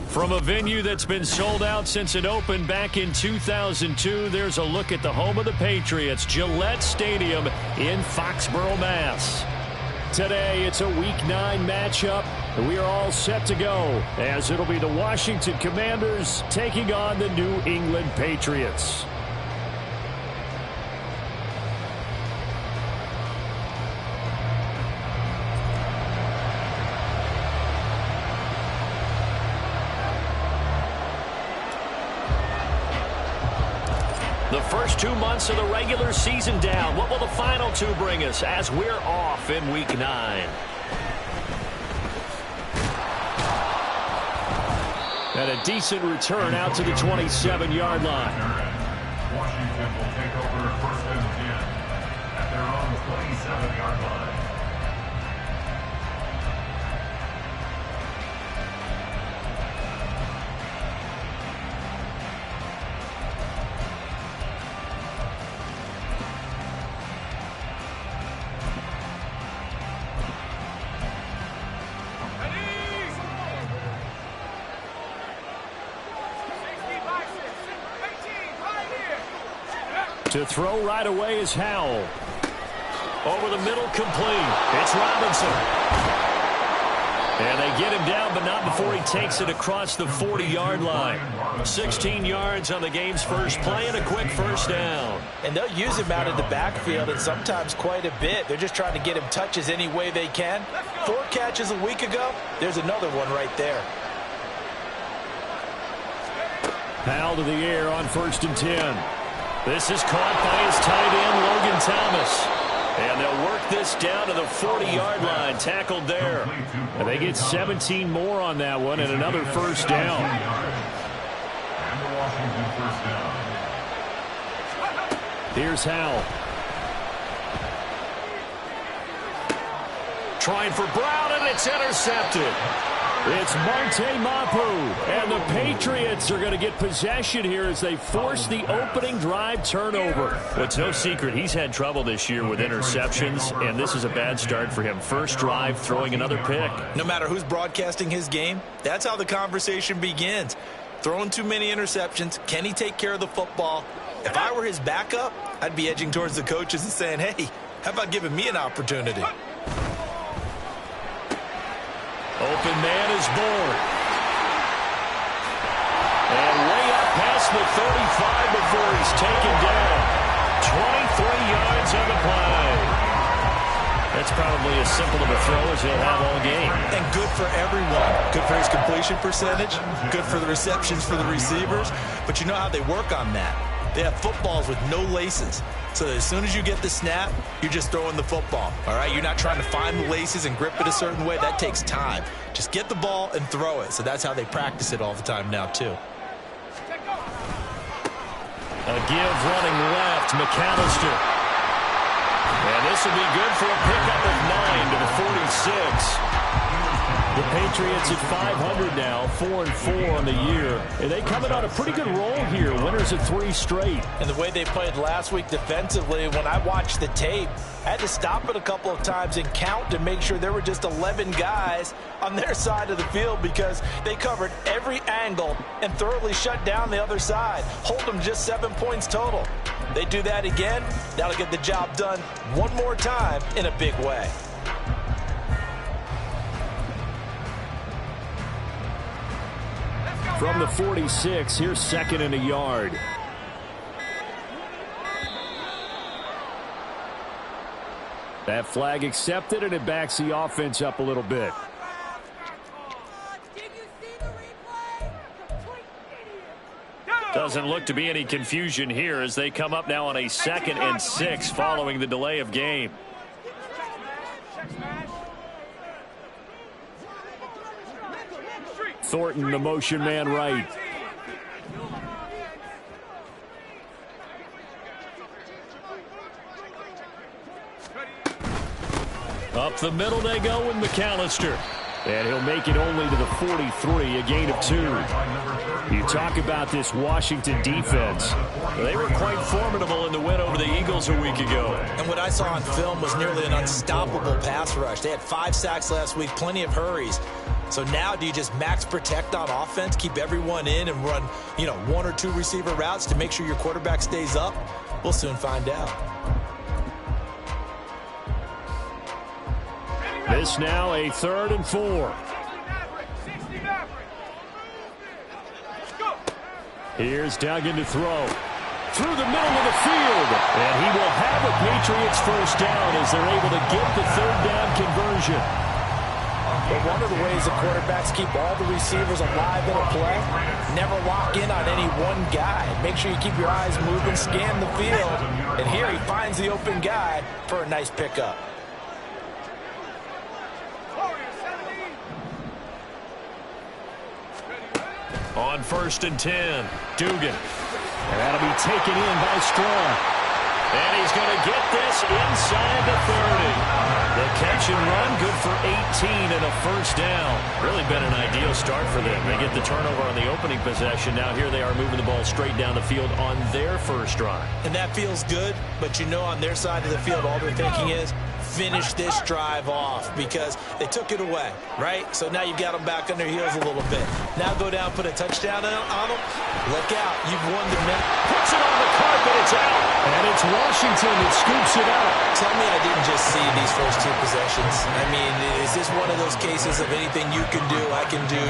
From a venue that's been sold out since it opened back in 2002, there's a look at the home of the Patriots, Gillette Stadium in Foxborough, Mass. Today, it's a Week 9 matchup, and we are all set to go, as it'll be the Washington Commanders taking on the New England Patriots. The first 2 months of the regular season down. What will the final 2 bring us as we're off in Week 9? And a decent return out to the 27-yard line. Washington will take over first and 10 at their own 27-yard line. To throw right away is Howell. Over the middle, complete. It's Robinson. And they get him down, but not before he takes it across the 40-yard line. 16 yards on the game's first play and a quick first down. And they'll use him out in the backfield and sometimes quite a bit. They're just trying to get him touches any way they can. 4 catches a week ago. There's another one right there. Howell to the air on first and 10. This is caught by his tight end, Logan Thomas. And they'll work this down to the 40-yard line, tackled there. And they get 17 more on that one and another first down. And the Washington first down. Here's Howell. Trying for Brown, and it's intercepted. It's Marte Mapu, and the Patriots are going to get possession here as they force the opening drive turnover. Well, it's no secret he's had trouble this year with interceptions, and this is a bad start for him. First drive, throwing another pick. No matter who's broadcasting his game, that's how the conversation begins. Throwing too many interceptions, can he take care of the football? If I were his backup, I'd be edging towards the coaches and saying, hey, how about giving me an opportunity? Open man is Bourne. And way up past the 35 before he's taken down. 23 yards on the play. That's probably as simple of a throw as he'll have all game. And good for everyone. Good for his completion percentage. Good for the receptions for the receivers. But you know how they work on that. They have footballs with no laces. So as soon as you get the snap, you're just throwing the football. All right, you're not trying to find the laces and grip it a certain way. That takes time. Just get the ball and throw it. So that's how they practice it all the time now, too. A give running left, McAllister. And this will be good for a pickup of 9 to the 46. The Patriots at 500 now, 4-4 on the year. And they coming on a pretty good roll here, winners of 3 straight. And the way they played last week defensively, when I watched the tape, I had to stop it a couple of times and count to make sure there were just 11 guys on their side of the field because they covered every angle and thoroughly shut down the other side. Hold them just 7 points total. They do that again, that'll get the job done one more time in a big way. From the 46, here's second and a yard. That flag accepted, and it backs the offense up a little bit. Doesn't look to be any confusion here as they come up now on a 2nd and 6 following the delay of game. Thornton, the motion man right. Up the middle they go with McAllister. And he'll make it only to the 43, a gain of 2. You talk about this Washington defense. They were quite formidable in the win over the Eagles a week ago. And what I saw on film was nearly an unstoppable pass rush. They had 5 sacks last week, plenty of hurries. So now do you just max protect on offense, keep everyone in and run, one or two receiver routes to make sure your quarterback stays up? We'll soon find out. This now a 3rd and 4. Here's Duggan to throw. Through the middle of the field. And he will have a Patriots first down as they're able to get the 3rd down conversion. But one of the ways the quarterbacks keep all the receivers alive in a play, never lock in on any one guy. Make sure you keep your eyes moving, scan the field. And here he finds the open guy for a nice pickup. On 1st and 10, Dugan. And that'll be taken in by Strong. And he's going to get this inside the 30. The catch and run, good for 18 and a first down. Really been an ideal start for them. They get the turnover on the opening possession. Now here they are moving the ball straight down the field on their first drive. And that feels good, but on their side of the field, all they're thinking is, finish this drive off because they took it away, right? So now you've got them back on their heels a little bit. Now go down, put a touchdown on them. Look out. You've won the minute. Puts it on the carpet. It's out. And it's Washington that scoops it out. Tell me I didn't just see these first two possessions. I mean, is this one of those cases of anything you can do, I can do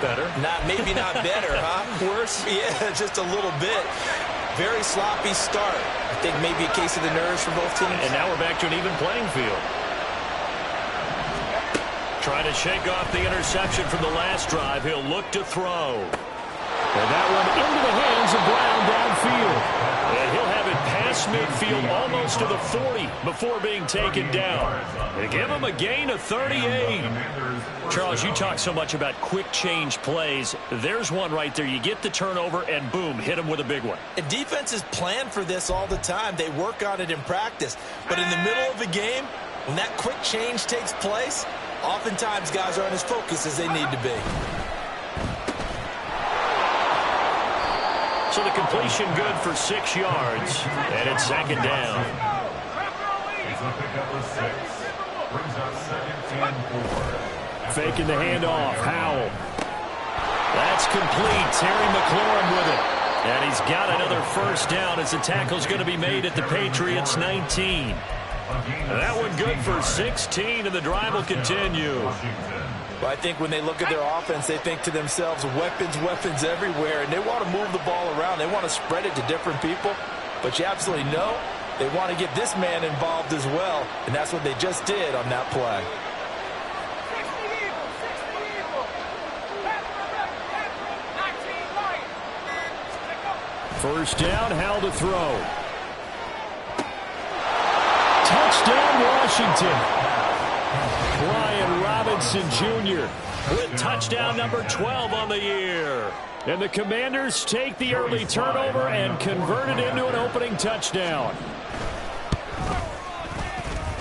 better? Maybe not better, huh? Worse? Yeah, just a little bit. Very sloppy start. I think maybe a case of the nerves for both teams. And now we're back to an even playing field. Trying to shake off the interception from the last drive. He'll look to throw. And that one into the hands of Brown downfield. And he'll have it past midfield almost to the 40 before being taken down. They give him a gain of 38. Charles, you talk so much about quick change plays. There's one right there. You get the turnover and boom, hit him with a big one. And defenses plan for this all the time. They work on it in practice. But in the middle of the game, when that quick change takes place, oftentimes guys aren't as focused as they need to be. So the completion good for 6 yards. And it's 2nd down. He's a pickup of 6. Brings up 2nd and 4. Faking the handoff. Howell. That's complete. Terry McLaurin with it. And he's got another first down as the tackle's going to be made at the Patriots 19. That one good for 16, and the drive will continue. But I think when they look at their offense, they think to themselves, weapons everywhere, and they want to move the ball around. They want to spread it to different people. But you absolutely know they want to get this man involved as well, and that's what they just did on that play. First down, Howell to throw. Touchdown, Washington. Brian Robinson Jr. with touchdown number 12 on the year. And the Commanders take the early turnover and convert it into an opening touchdown.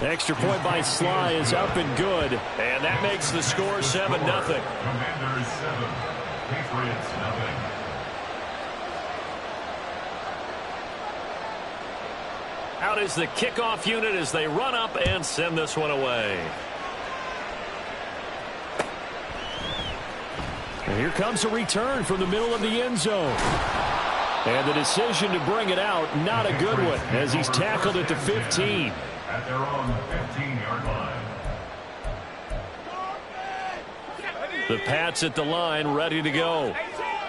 Extra point by Sly is up and good. And that makes the score 7-0. Commanders 7, Patriots 0. Out is the kickoff unit as they run up and send this one away. And here comes a return from the middle of the end zone. And the decision to bring it out, not a good one, as he's tackled at the 15. At their own 15-yard line. The Pats at the line, ready to go.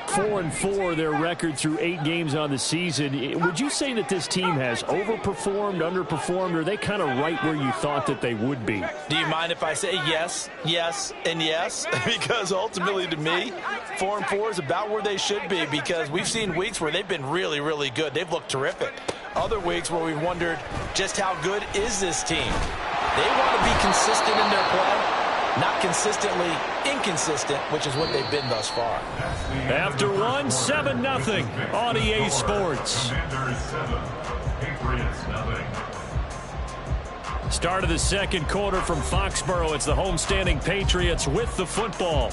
4-4 their record through 8 games on the season. Would you say that this team has overperformed, underperformed, or are they kind of right where you thought that they would be? Do you mind if I say yes, yes, and yes? Because ultimately to me, 4-4 is about where they should be, because we've seen weeks where they've been really, really good. They've looked terrific. Other weeks where we've wondered just how good is this team. They want to be consistent in their play. Not consistently inconsistent, which is what they've been thus far. After one, 7-0 on EA Sports. Start of the second quarter from Foxborough. It's the homestanding Patriots with the football,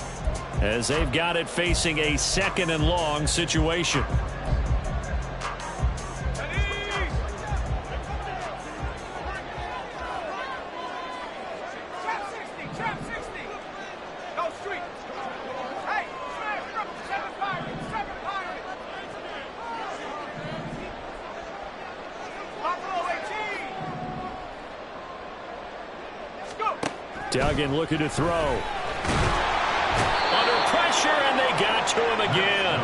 as they've got it facing a 2nd and long situation. Duggan looking to throw. Under pressure, and they got to him again.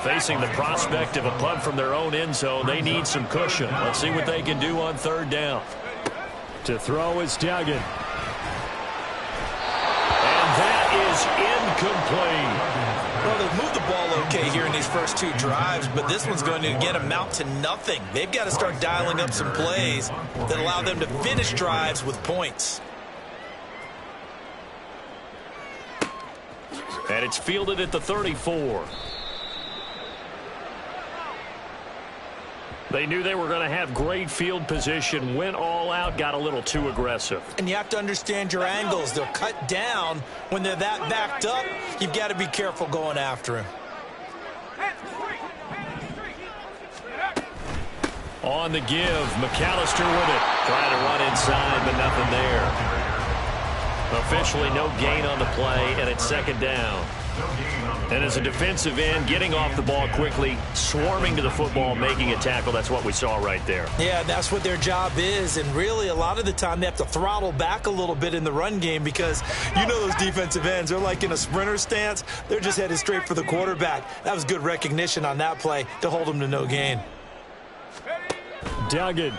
Facing the prospect of a punt from their own end zone, they need some cushion. Let's see what they can do on third down. To throw is Duggan. And that is incomplete. Well, they've moved the ball okay here in these first two drives, but this one's going to again amount to nothing. They've got to start dialing up some plays that allow them to finish drives with points. And it's fielded at the 34. They knew they were going to have great field position, went all out, got a little too aggressive. And you have to understand your angles. They're cut down. When they're that backed up, you've got to be careful going after him. On the give, McAllister with it. Trying to run inside, but nothing there. Officially no gain on the play, and it's second down. And as a defensive end, getting off the ball quickly, swarming to the football, making a tackle, that's what we saw right there. Yeah, that's what their job is, and really a lot of the time they have to throttle back a little bit in the run game because you know those defensive ends, they're like in a sprinter stance. They're just headed straight for the quarterback. That was good recognition on that play to hold them to no gain. Duggan.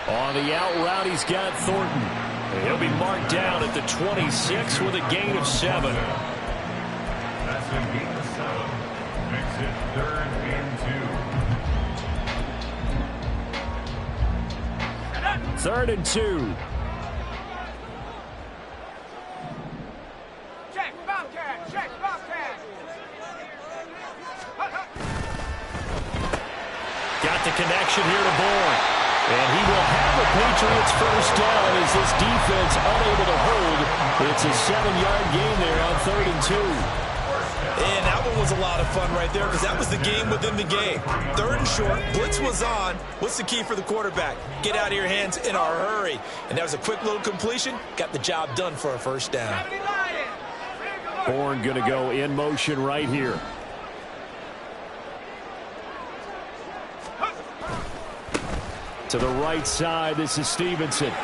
On the out route, he's got Thornton. He'll be marked down at the 26 with a gain of 7. That's a gain of 7. Makes it 3rd and 2. 3rd and 2. Check, Bobcat, check, Bobcat. Got the connection here to Bourne. And he will have the Patriots first down as this defense unable to hold. It's a 7-yard gain there on 3rd and 2. And that one was a lot of fun right there because that was the game within the game. 3rd and short, blitz was on. What's the key for the quarterback? Get out of your hands in a hurry. And that was a quick little completion. Got the job done for a first down. Bourne going to go in motion right here. To the right side, this is Stevenson. And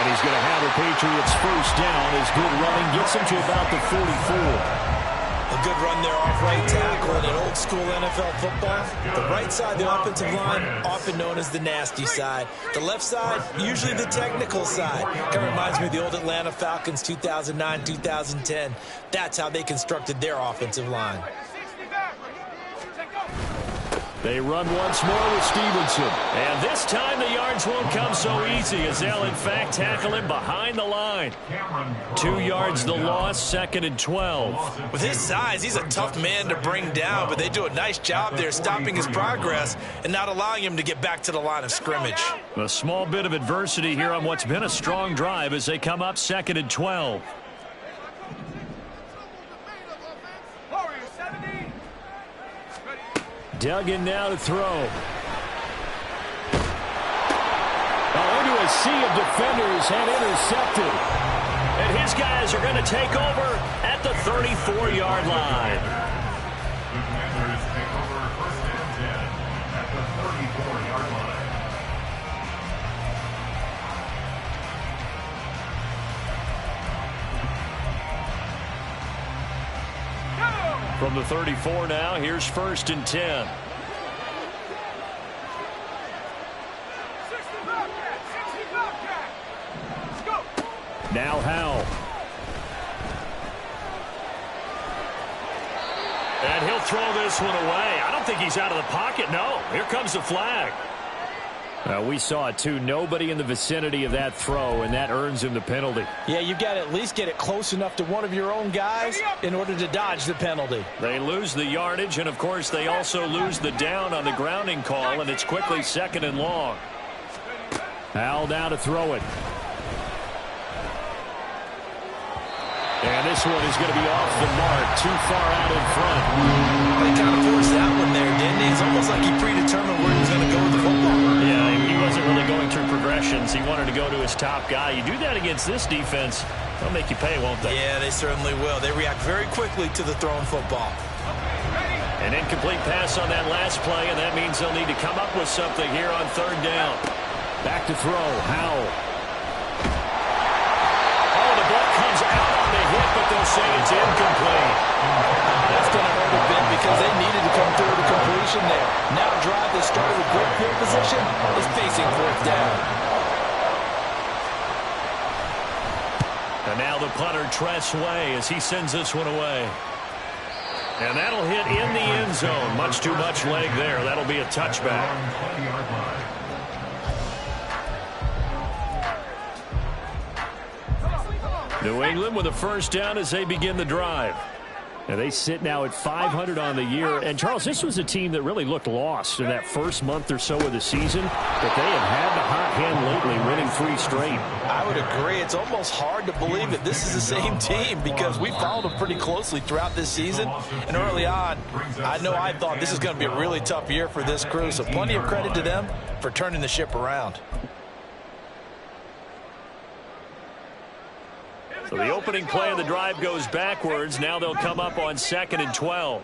he's going to have the Patriots first down as good running gets him to about the 44. A good run there off right tackle in an old school NFL football. The right side, the offensive line, often known as the nasty side. The left side, usually the technical side. Kind of reminds me of the old Atlanta Falcons 2009, 2010. That's how they constructed their offensive line. They run once more with Stevenson. And this time the yards won't come so easy as they'll, in fact, tackle him behind the line. 2 yards the loss, 2nd and 12. With his size, he's a tough man to bring down, but they do a nice job there stopping his progress and not allowing him to get back to the line of scrimmage. A small bit of adversity here on what's been a strong drive as they come up 2nd and 12. Duggan now to throw. Into a sea of defenders and intercepted. And his guys are going to take over at the 34-yard line. The Commanders take over 1st and 10 at the 34-yard line. From the 34 now, here's 1st and 10. Now Howell. And he'll throw this one away. I don't think he's out of the pocket. No, here comes the flag. We saw it too. Nobody in the vicinity of that throw, and that earns him the penalty. Yeah, you've got to at least get it close enough to one of your own guys in order to dodge the penalty. They lose the yardage, and of course they also lose the down on the grounding call, and it's quickly 2nd and long. Howell now to throw it. And this one is going to be off the mark, too far out in front. They kind of forced that one there, didn't he? It's almost like he predetermined where he was going to go with the football. Yeah, he wasn't really going through progressions. He wanted to go to his top guy. You do that against this defense, they'll make you pay, won't they? Yeah, they certainly will. They react very quickly to the thrown football. An incomplete pass on that last play, and that means they'll need to come up with something here on 3rd down. Back to throw. Howell. Oh, the ball comes out on the hit, but they'll say it's incomplete. That's going to hurt a bit because they needed to come through the completion there. Now a drive that started with great field position is facing fourth down. And now the punter, Tress Way, as he sends this one away. And that'll hit in the end zone. Much too much leg there. That'll be a touchback. New England with a first down as they begin the drive. And they sit now at 500 on the year. And, Charles, this was a team that really looked lost in that first month or so of the season. But they have had the hot hand lately, winning 3 straight. I would agree. It's almost hard to believe that this is the same team because we followed them pretty closely throughout this season. And early on, I thought this is going to be a really tough year for this crew. So plenty of credit to them for turning the ship around. So the opening play of the drive goes backwards. Now they'll come up on 2nd and 12.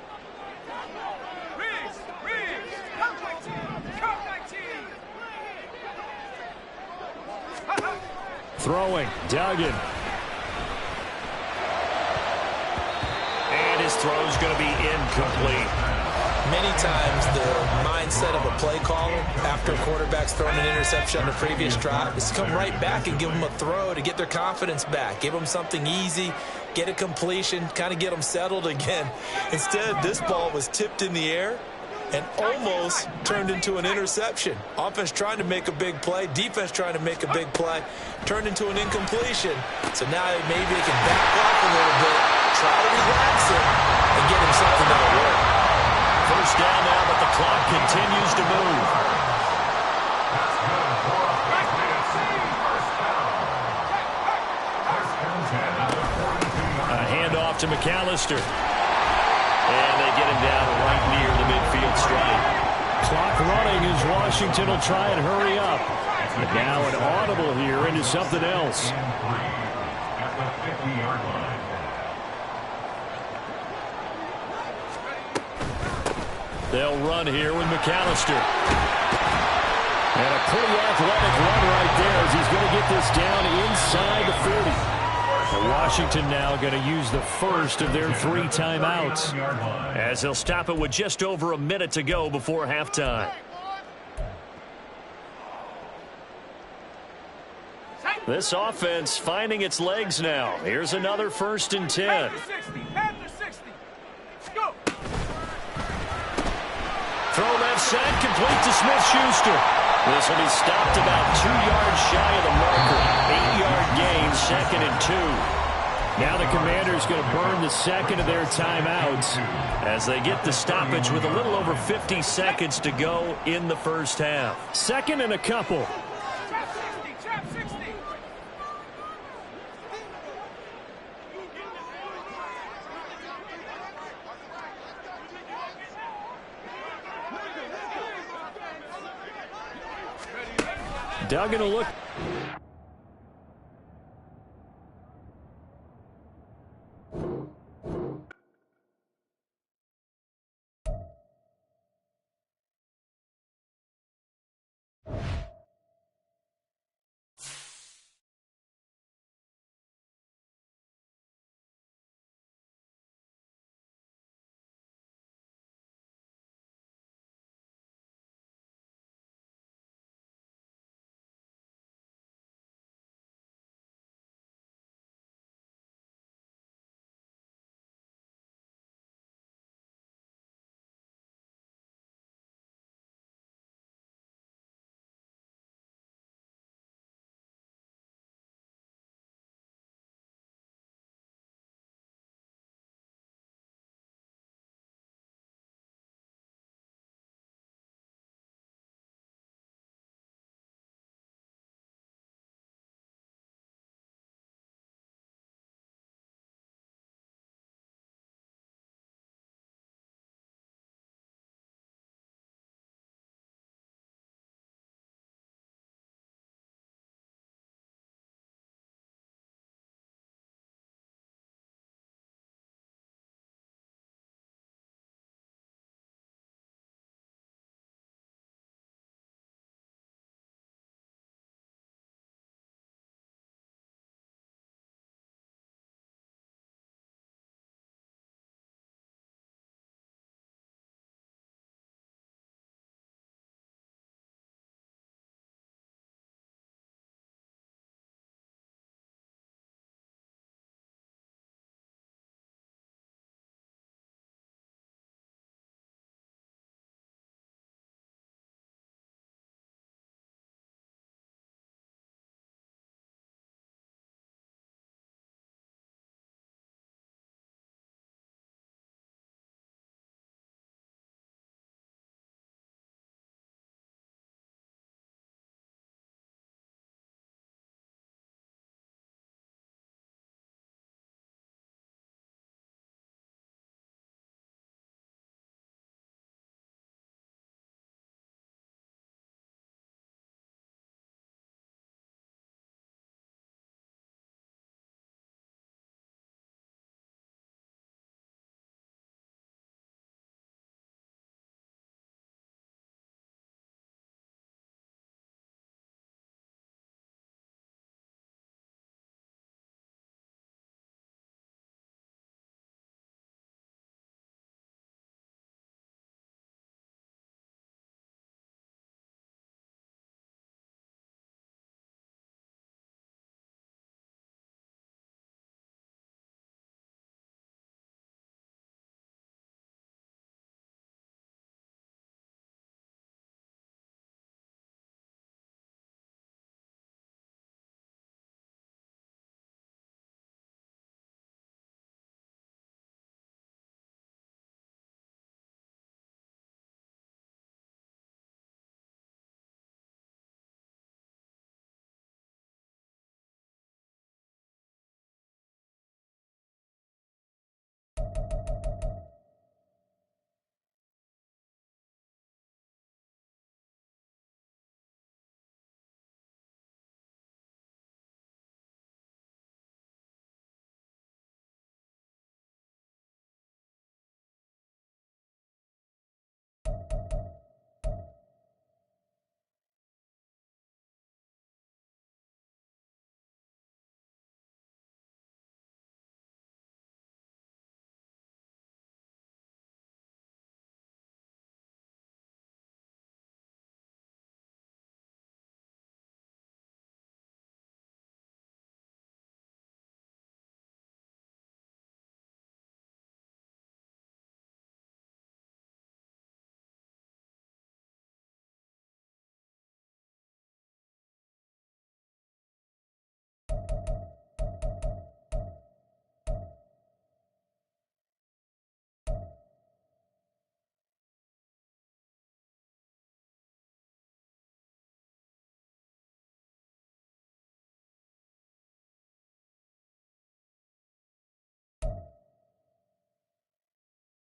Throwing, Duggan. And his throw's going to be incomplete. Many times the mindset of a play caller after a quarterback's thrown an interception on the previous drive is to come right back and give them a throw to get their confidence back. Give them something easy, get a completion, kind of get them settled again. Instead, this ball was tipped in the air and almost turned into an interception. Offense trying to make a big play, defense trying to make a big play, turned into an incompletion. So now maybe they can back off a little bit, try to relax him, and get him something that'll work. First down now, but the clock continues to move. A handoff to McAllister. And they get him down right near the midfield stripe. Clock running as Washington will try and hurry up. But now an audible here into something else. At the 50-yard line. They'll run here with McAllister. And a pretty athletic run right there as he's going to get this down inside the 30. And Washington now going to use the first of their 3 timeouts as they'll stop it with just over a minute to go before halftime. This offense finding its legs now. Here's another 1st and 10. Throw left side, complete to Smith-Schuster. This will be stopped about 2 yards shy of the marker. 8-yard gain, 2nd and 2. Now the Commanders going to burn the second of their timeouts as they get the stoppage with a little over 50 seconds to go in the first half. 2nd and a couple. Duggan will look.